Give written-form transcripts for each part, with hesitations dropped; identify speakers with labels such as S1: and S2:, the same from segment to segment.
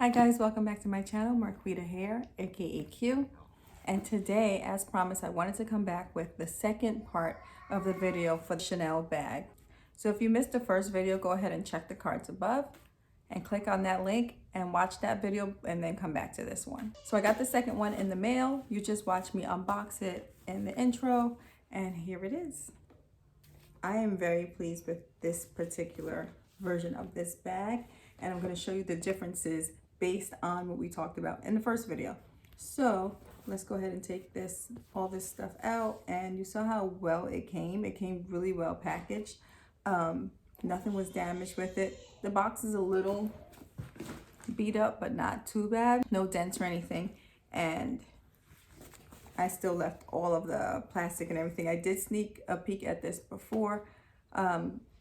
S1: Hi guys, welcome back to my channel, Marquita Hair, aka Q. And today, as promised, I wanted to come back with the second part of the video for the Chanel bag. So if you missed the first video, go ahead and check the cards above and click on that link and watch that video and then come back to this one. So I got the second one in the mail. You just watched me unbox it in the intro, and here it is. I am very pleased with this particular version of this bag, and I'm going to show you the differences based on what we talked about in the first video. So let's go ahead and take all this stuff out, and you saw how well it came. It came really well packaged. Nothing was damaged with it. The box is a little beat up, but not too bad. No dents or anything. And I still left all of the plastic and everything. I did sneak a peek at this before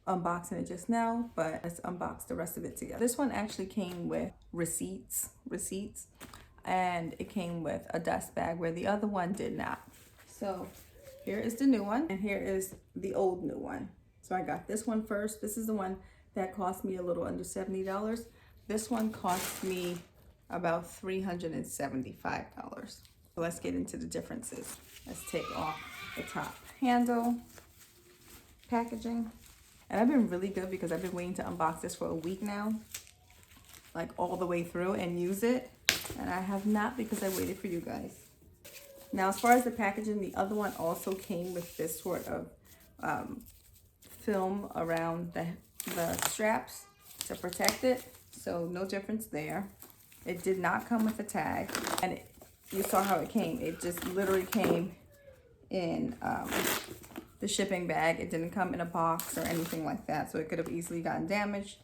S1: unboxing it just now, but let's unbox the rest of it together. This one actually came with receipts, and it came with a dust bag where the other one did not. So here is the new one, and here is the old new one. So I got this one first. This is the one that cost me a little under $70. This one cost me about $375. So let's get into the differences. Let's take off the top handle, packaging. And I've been really good because I've been waiting to unbox this for a week now, like all the way through, and use it. And I have not because I waited for you guys. Now, as far as the packaging, the other one also came with this sort of film around the straps to protect it. So no difference there. It did not come with a tag, and you saw how it came. It just literally came in the shipping bag. It didn't come in a box or anything like that, so it could have easily gotten damaged.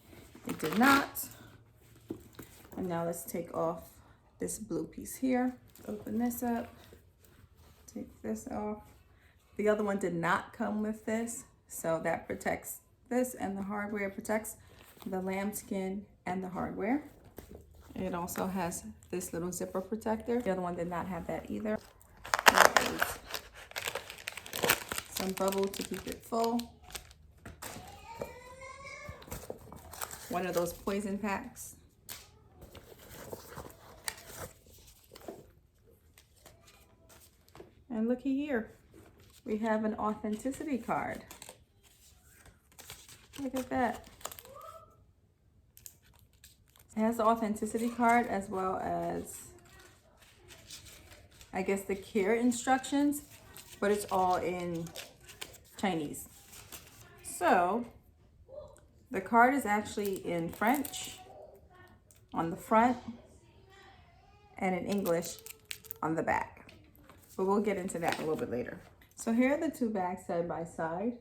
S1: It did not. And now let's take off this blue piece here. Open this up. Take this off. The other one did not come with this, so that protects this, and the hardware protects the lambskin and the hardware. It also has this little zipper protector. The other one did not have that either. There is some bubble to keep it full. One of those poison packs. And looky here, we have an authenticity card. Look at that. It has the authenticity card as well as, I guess, the care instructions, but it's all in Chinese. So the card is actually in French on the front and in English on the back. But we'll get into that a little bit later. So here are the two bags side by side.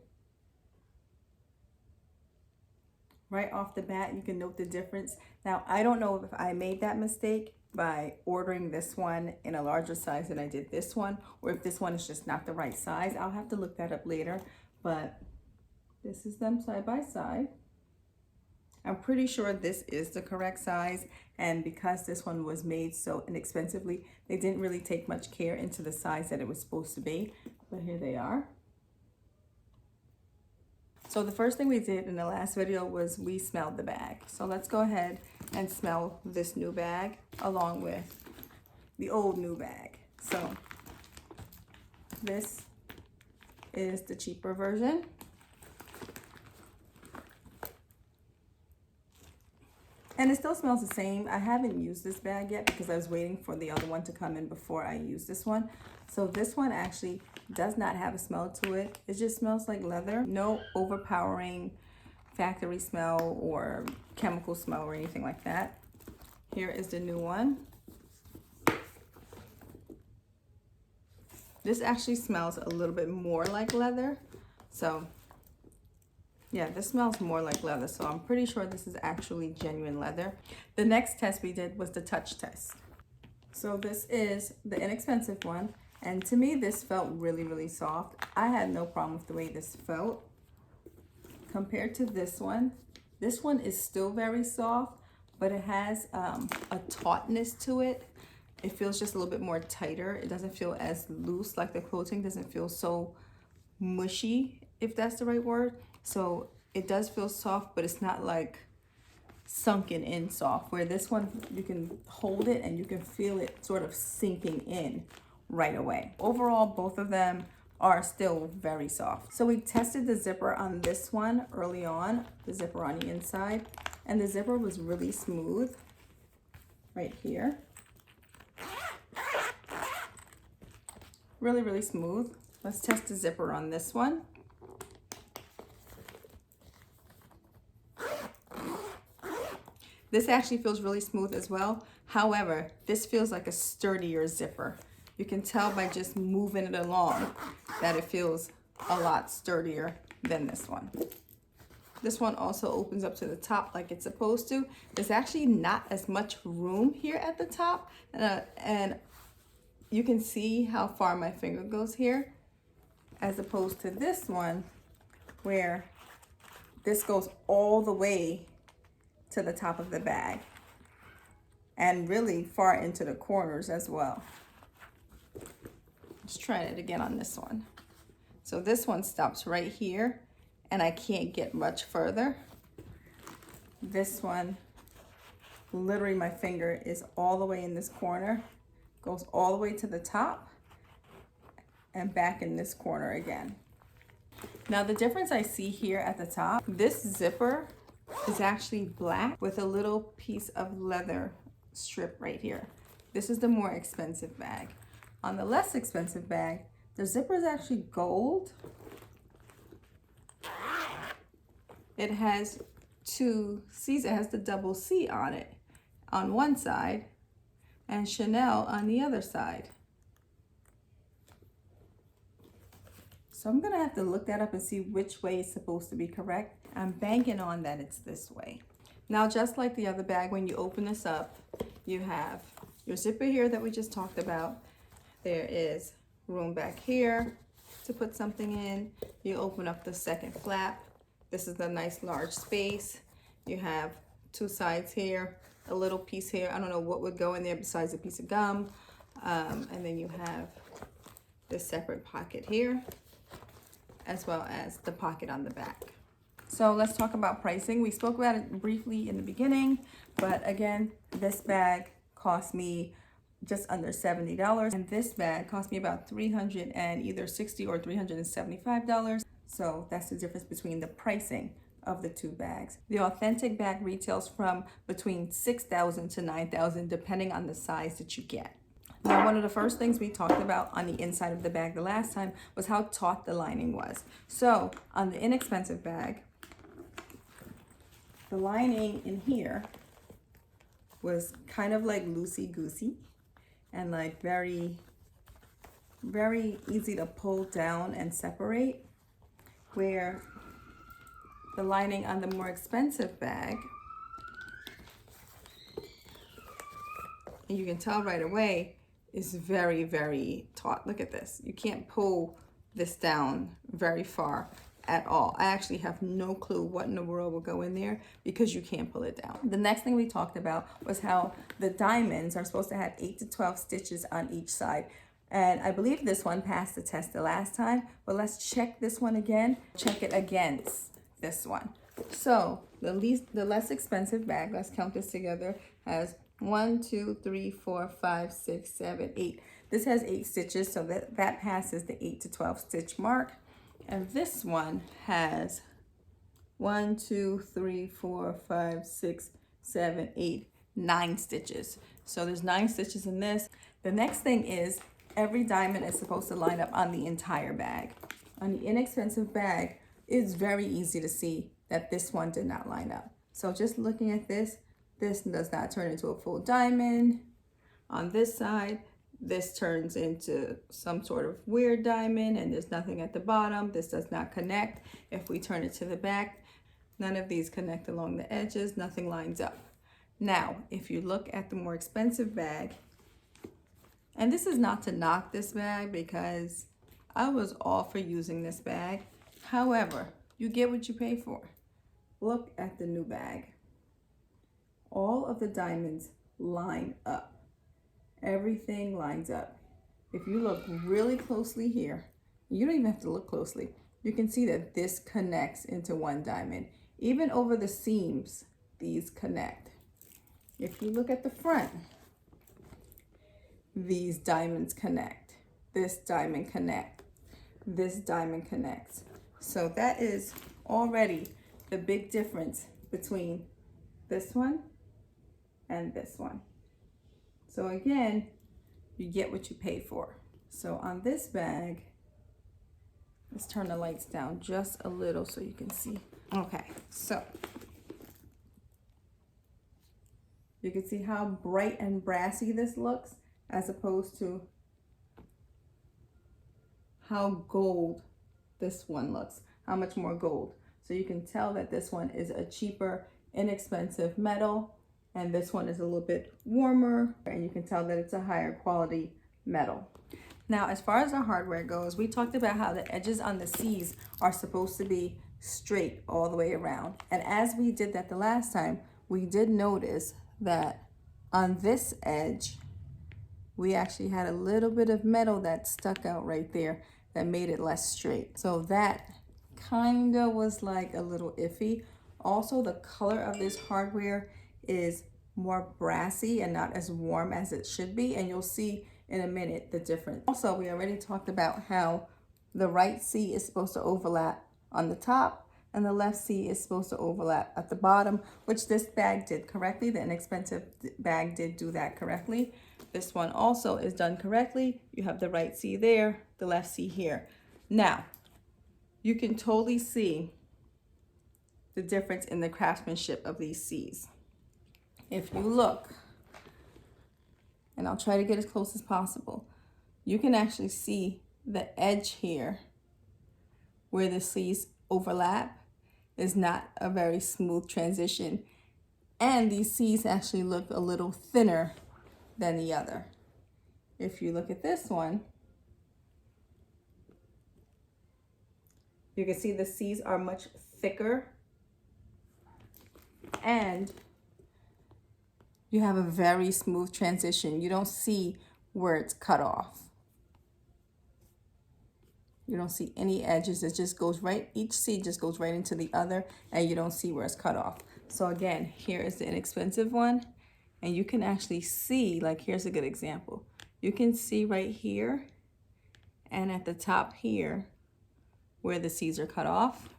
S1: Right off the bat, you can note the difference. Now, I don't know if I made that mistake by ordering this one in a larger size than I did this one, or if this one is just not the right size. I'll have to look that up later, but this is them side by side. I'm pretty sure this is the correct size, and because this one was made so inexpensively, they didn't really take much care into the size that it was supposed to be, but here they are. So the first thing we did in the last video was we smelled the bag. So let's go ahead and smell this new bag along with the old new bag. So this is the cheaper version. And it still smells the same. I haven't used this bag yet because I was waiting for the other one to come in before I use this one. So this one actually does not have a smell to it. It just smells like leather. No overpowering factory smell or chemical smell or anything like that. Here is the new one. This actually smells a little bit more like leather. So yeah, this smells more like leather, so I'm pretty sure this is actually genuine leather. The next test we did was the touch test. So this is the inexpensive one, and to me this felt really, really soft. I had no problem with the way this felt. Compared to this one is still very soft, but it has a tautness to it. It feels just a little bit more tighter. It doesn't feel as loose, like the quilting doesn't feel so mushy, if that's the right word. So it does feel soft, but it's not like sunken in soft, where this one you can hold it and you can feel it sort of sinking in right away. Overall, both of them are still very soft. So we tested the zipper on this one early on, the zipper on the inside, and the zipper was really smooth right here. Really, really smooth. Let's test the zipper on this one. This actually feels really smooth as well. However, this feels like a sturdier zipper. You can tell by just moving it along that it feels a lot sturdier than this one. This one also opens up to the top like it's supposed to. There's actually not as much room here at the top, and you can see how far my finger goes here, as opposed to this one where this goes all the way to the top of the bag and really far into the corners as well. Let's try it again on this one. So this one stops right here and I can't get much further. This one, literally my finger is all the way in this corner, goes all the way to the top and back in this corner again. Now the difference I see here at the top, this zipper is actually black with a little piece of leather strip right here. This is the more expensive bag. On the less expensive bag, the zipper is actually gold. It has two C's. It has the double C on it on one side and Chanel on the other side. So I'm gonna have to look that up and see which way is supposed to be correct. I'm banking on that it's this way. Now, just like the other bag, when you open this up, you have your zipper here that we just talked about. There is room back here to put something in. You open up the second flap. This is the nice large space. You have two sides here, a little piece here. I don't know what would go in there besides a piece of gum. And then you have this separate pocket here, as well as the pocket on the back. So let's talk about pricing. We spoke about it briefly in the beginning, but again, this bag cost me just under $70, and this bag cost me about $360 or $375. So that's the difference between the pricing of the two bags. The authentic bag retails from between $6,000 to $9,000, depending on the size that you get. Now, one of the first things we talked about on the inside of the bag the last time was how taut the lining was. So on the inexpensive bag, the lining in here was kind of like loosey-goosey and like very, very easy to pull down and separate, where the lining on the more expensive bag, and you can tell right away, is very, very taut. Look at this. You can't pull this down very far at all. I actually have no clue what in the world will go in there because you can't pull it down. The next thing we talked about was how the diamonds are supposed to have 8 to 12 stitches on each side. And I believe this one passed the test the last time, but let's check this one again. Check it against this one. So the less expensive bag, let's count this together, has 1, 2, 3, 4, 5, 6, 7, 8. This has 8 stitches, so that passes the 8 to 12 stitch mark. And this one has 1, 2, 3, 4, 5, 6, 7, 8, 9 stitches. So there's 9 stitches in this. The next thing is every diamond is supposed to line up on the entire bag. On the inexpensive bag, it's very easy to see that this one did not line up. So just looking at this does not turn into a full diamond. On this side, this turns into some sort of weird diamond and there's nothing at the bottom. This does not connect. If we turn it to the back, none of these connect along the edges, nothing lines up. Now, if you look at the more expensive bag, and this is not to knock this bag because I was all for using this bag. However, you get what you pay for. Look at the new bag. All of the diamonds line up. Everything lines up. If you look really closely here, you don't even have to look closely. You can see that this connects into one diamond. Even over the seams, these connect. If you look at the front, these diamonds connect. This diamond connect. This diamond connects. So that is already the big difference between this one and this one. So again, you get what you pay for. So on this bag, let's turn the lights down just a little so you can see. Okay, so you can see how bright and brassy this looks as opposed to how gold this one looks, how much more gold. So you can tell that this one is a cheaper, inexpensive metal, and this one is a little bit warmer, and you can tell that it's a higher quality metal. Now, as far as the hardware goes, we talked about how the edges on the C's are supposed to be straight all the way around. And as we did that the last time, we did notice that on this edge, we actually had a little bit of metal that stuck out right there that made it less straight. So that kind of was like a little iffy. Also, the color of this hardware is more brassy and not as warm as it should be, and you'll see in a minute the difference. Also, we already talked about how the right C is supposed to overlap on the top and the left C is supposed to overlap at the bottom, which this bag did correctly. The inexpensive bag did do that correctly. This one also is done correctly. You have the right C there, the left C here. Now, you can totally see the difference in the craftsmanship of these C's. If you look, and I'll try to get as close as possible, you can actually see the edge here where the C's overlap is not a very smooth transition. And these C's actually look a little thinner than the other. If you look at this one, you can see the C's are much thicker and you have a very smooth transition. You don't see where it's cut off. You don't see any edges. It just goes right, each C just goes right into the other and you don't see where it's cut off. So again, here is the inexpensive one. And you can actually see, like here's a good example. You can see right here and at the top here where the C's are cut off.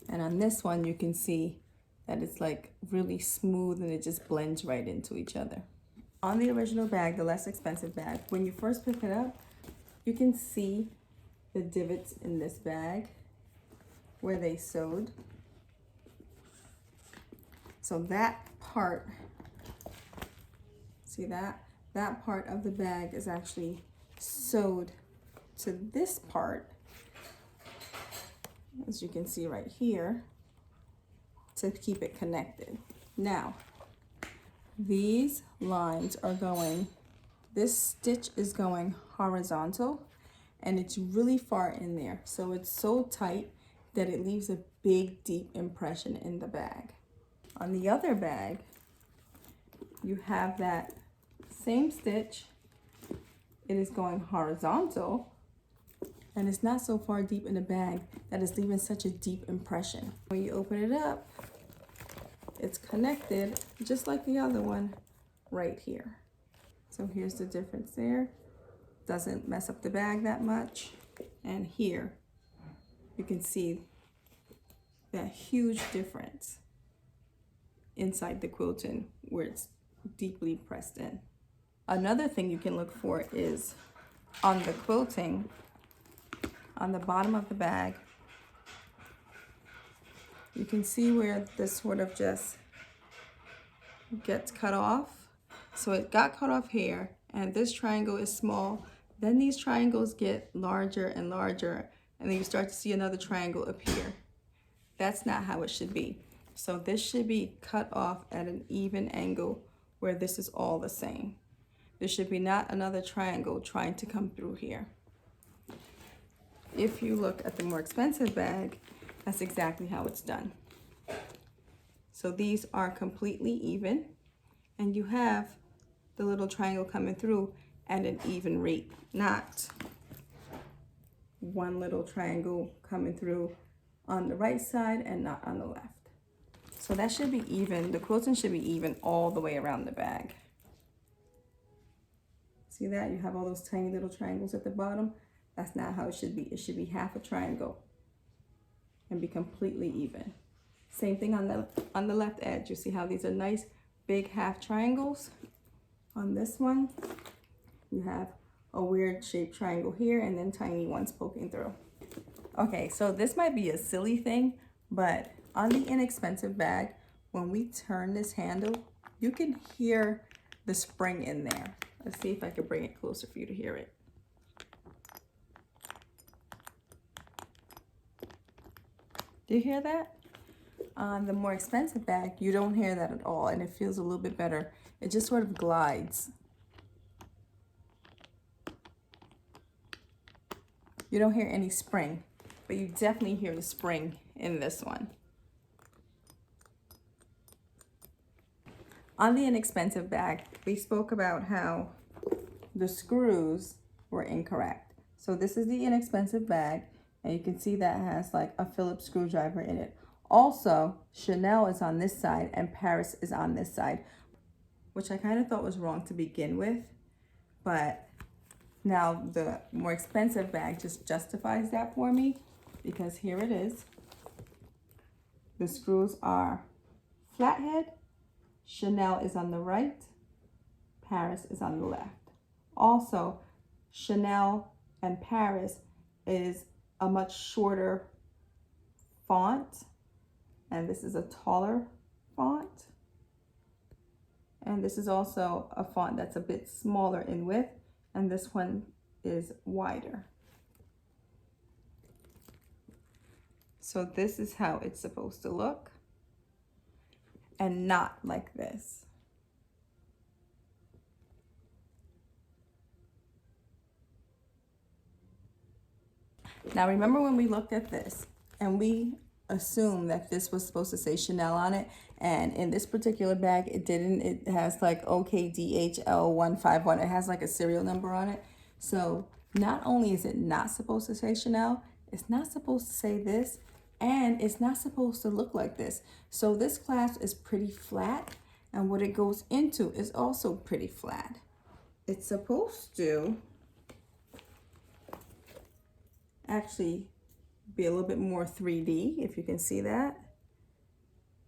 S1: And on this one, you can see that it's like really smooth and it just blends right into each other. On the original bag, the less expensive bag, when you first pick it up, you can see the divots in this bag where they sewed. So that part, see that? That part of the bag is actually sewed to this part, as you can see right here, to keep it connected. Now, these lines are going, this stitch is going horizontal and it's really far in there. So it's so tight that it leaves a big, deep impression in the bag. On the other bag, you have that same stitch. It is going horizontal and it's not so far deep in the bag that it's leaving such a deep impression. When you open it up, it's connected just like the other one right here. So here's the difference there. Doesn't mess up the bag that much. And here, you can see that huge difference inside the quilting where it's deeply pressed in. Another thing you can look for is on the quilting, on the bottom of the bag, you can see where this sort of just gets cut off. So it got cut off here, and this triangle is small. Then these triangles get larger and larger, and then you start to see another triangle appear. That's not how it should be. So this should be cut off at an even angle where this is all the same. There should be not another triangle trying to come through here. If you look at the more expensive bag, that's exactly how it's done. So these are completely even, and you have the little triangle coming through at an even rate, not one little triangle coming through on the right side and not on the left. So that should be even, the quilting should be even all the way around the bag. See that? You have all those tiny little triangles at the bottom. That's not how it should be. It should be half a triangle and be completely even. Same thing on the left edge. You see how these are nice big half triangles? On this one, you have a weird shaped triangle here and then tiny ones poking through. Okay, so this might be a silly thing, but on the inexpensive bag, when we turn this handle, you can hear the spring in there. Let's see if I can bring it closer for you to hear it. Do you hear that? On the more expensive bag, you don't hear that at all, and it feels a little bit better. It just sort of glides. You don't hear any spring, but you definitely hear the spring in this one. On the inexpensive bag, we spoke about how the screws were incorrect. So this is the inexpensive bag, and you can see that has like a Phillips screwdriver in it. Also, Chanel is on this side and Paris is on this side, which I kind of thought was wrong to begin with, but now the more expensive bag just justifies that for me, because here it is. The screws are flathead, Chanel is on the right, Paris is on the left. Also, Chanel and Paris is a much shorter font, and this is a taller font. And this is also a font that's a bit smaller in width, and this one is wider. So this is how it's supposed to look, and not like this. Now remember when we looked at this and we assumed that this was supposed to say Chanel on it, and in this particular bag it didn't. It has like OKDHL151. It has like a serial number on it. So not only is it not supposed to say Chanel, it's not supposed to say this, and it's not supposed to look like this. So this clasp is pretty flat, and what it goes into is also pretty flat. It's supposed to actually be a little bit more 3D, if you can see that.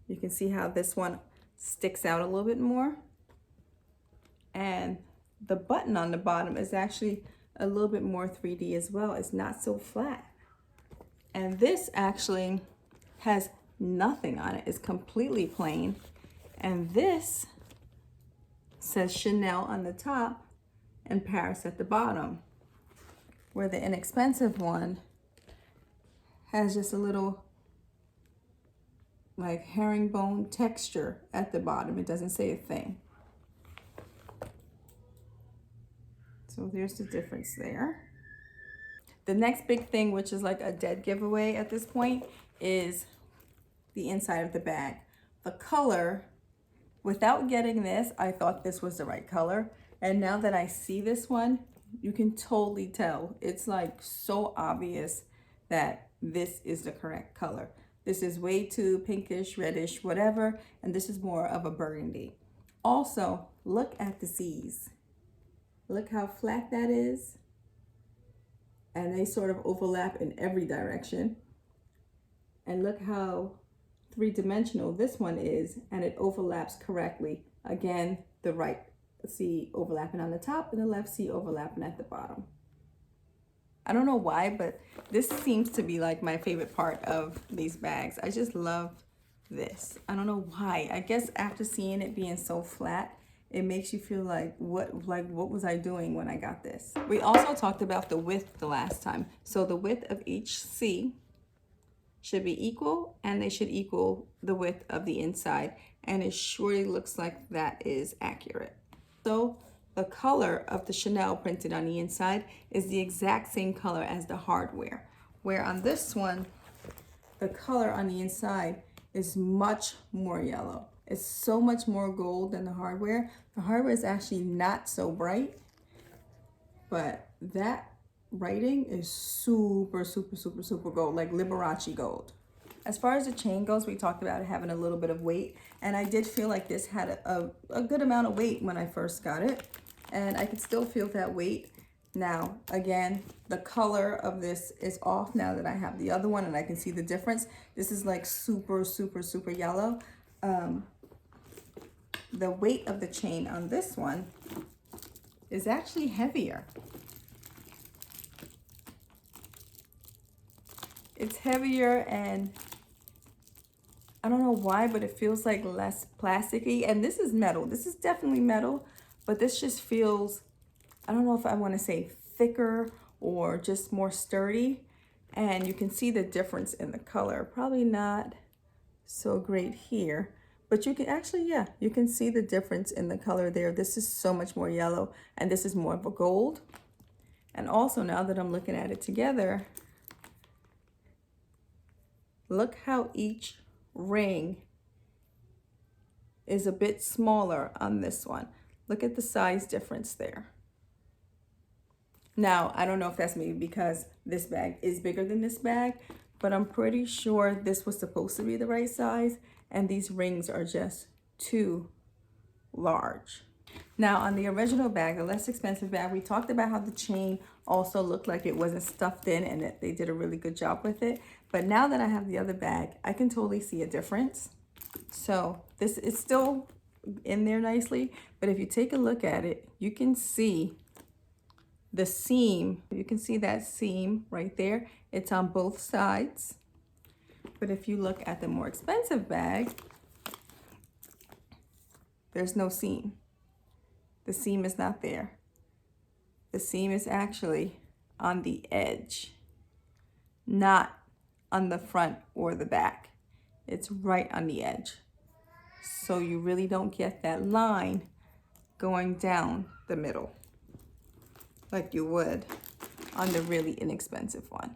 S1: You can see how this one sticks out a little bit more. And the button on the bottom is actually a little bit more 3D as well. It's not so flat. And this actually has nothing on it. It's completely plain. And this says Chanel on the top and Paris at the bottom, where the inexpensive one has just a little like herringbone texture at the bottom. It doesn't say a thing. So there's the difference there. The next big thing, which is like a dead giveaway at this point, is the inside of the bag. The color, without getting this, I thought this was the right color. And now that I see this one, you can totally tell. It's like so obvious that this is the correct color. This is way too pinkish, reddish, whatever, and this is more of a burgundy. Also, look at the C's. Look how flat that is. And they sort of overlap in every direction. And look how three-dimensional this one is, and it overlaps correctly. Again, the right C overlapping on the top and the left C overlapping at the bottom. I don't know why, but this seems to be like my favorite part of these bags. I just love this. I don't know why. I guess after seeing it being so flat, it makes you feel like what was I doing when I got this? We also talked about the width the last time. So the width of each C should be equal, and they should equal the width of the inside. And it surely looks like that is accurate. So the color of the Chanel printed on the inside is the exact same color as the hardware, where on this one, the color on the inside is much more yellow. It's so much more gold than the hardware. The hardware is actually not so bright, but that writing is super, super, super, super gold, like Liberace gold. As far as the chain goes, we talked about it having a little bit of weight, and I did feel like this had a good amount of weight when I first got it, and I could still feel that weight. Now, again, the color of this is off now that I have the other one, and I can see the difference. This is like super, super, super yellow. The weight of the chain on this one is actually heavier. It's heavier, and I don't know why, but it feels like less plasticky. And this is metal. This is definitely metal, but this just feels, I don't know if I want to say thicker or just more sturdy. And you can see the difference in the color. Probably not so great here, but you can actually, yeah, you can see the difference in the color there. This is so much more yellow, and this is more of a gold. And also, now that I'm looking at it together, look how each ring is a bit smaller on this one. Look at the size difference there. Now, I don't know if that's maybe because this bag is bigger than this bag, but I'm pretty sure this was supposed to be the right size, and these rings are just too large. Now, on the original bag, the less expensive bag, we talked about how the chain also looked like it wasn't stuffed in, and that they did a really good job with it. But now that I have the other bag, I can totally see a difference. So this is still in there nicely, but if you take a look at it, you can see the seam. You can see that seam right there. It's on both sides. But if you look at the more expensive bag, there's no seam. The seam is not there. The seam is actually on the edge, not on the front or the back. It's right on the edge. So you really don't get that line going down the middle like you would on the really inexpensive one.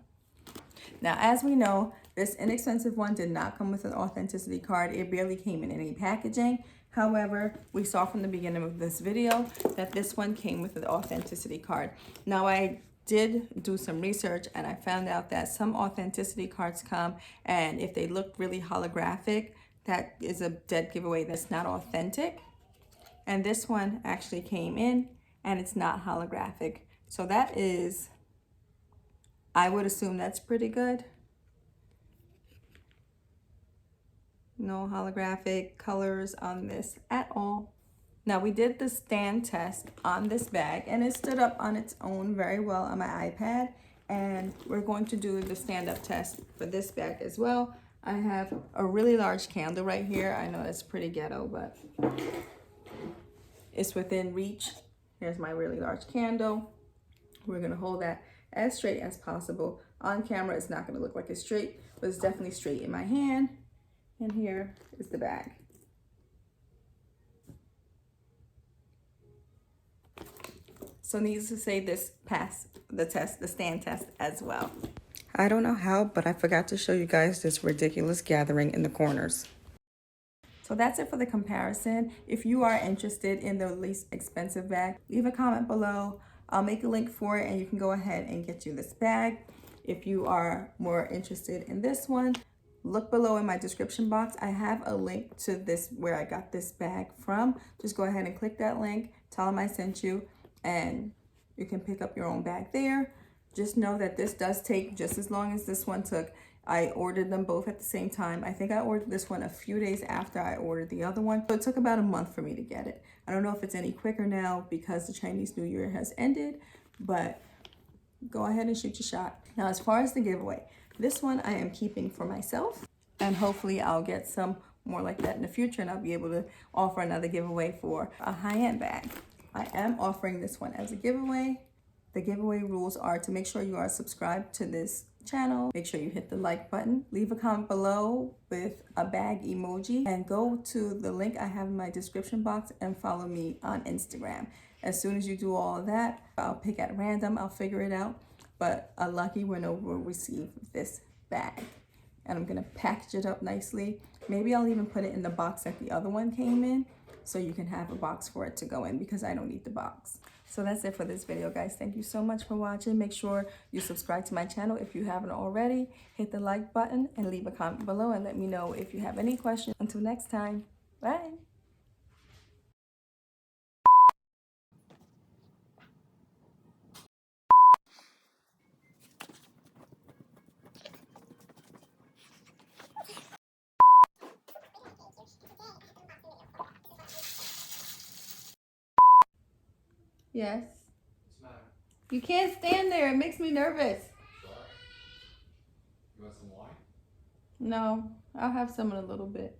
S1: Now, as we know, this inexpensive one did not come with an authenticity card. It barely came in any packaging. However, we saw from the beginning of this video that this one came with an authenticity card. Now, I did do some research, and I found out that some authenticity cards come, and if they look really holographic, that is a dead giveaway. That's not authentic. And this one actually came in, and it's not holographic. So that is, I would assume that's pretty good. No holographic colors on this at all. Now, we did the stand test on this bag, and it stood up on its own very well on my iPad. And we're going to do the stand-up test for this bag as well. I have a really large candle right here. I know that's pretty ghetto, but it's within reach. Here's my really large candle. We're gonna hold that as straight as possible. On camera, it's not gonna look like it's straight, but it's definitely straight in my hand. And here is the bag. So needless to say, this passed the test, the stand test as well. I don't know how, but I forgot to show you guys this ridiculous gathering in the corners. So that's it for the comparison. If you are interested in the least expensive bag, leave a comment below. I'll make a link for it, and you can go ahead and get you this bag. If you are more interested in this one, look below in my description box. I have a link to this where I got this bag from. Just go ahead and click that link, tell them I sent you, and you can pick up your own bag there. Just know that this does take just as long as this one took. I ordered them both at the same time. I think I ordered this one a few days after I ordered the other one. So it took about a month for me to get it. I don't know if it's any quicker now because the Chinese New Year has ended, but go ahead and shoot your shot. Now, as far as the giveaway, this one I am keeping for myself, and hopefully I'll get some more like that in the future, and I'll be able to offer another giveaway for a high-end bag. I am offering this one as a giveaway. The giveaway rules are to make sure you are subscribed to this channel. Make sure you hit the like button. Leave a comment below with a bag emoji, and go to the link I have in my description box and follow me on Instagram. As soon as you do all of that, I'll pick at random. I'll figure it out. But a lucky winner will receive this bag. And I'm going to package it up nicely. Maybe I'll even put it in the box that the other one came in, so you can have a box for it to go in, because I don't need the box. So that's it for this video, guys. Thank you so much for watching. Make sure you subscribe to my channel if you haven't already. Hit the like button and leave a comment below and let me know if you have any questions. Until next time, bye. Yes. You can't stand there. It makes me nervous.
S2: Sorry. You want some wine?
S1: No, I'll have some in a little bit.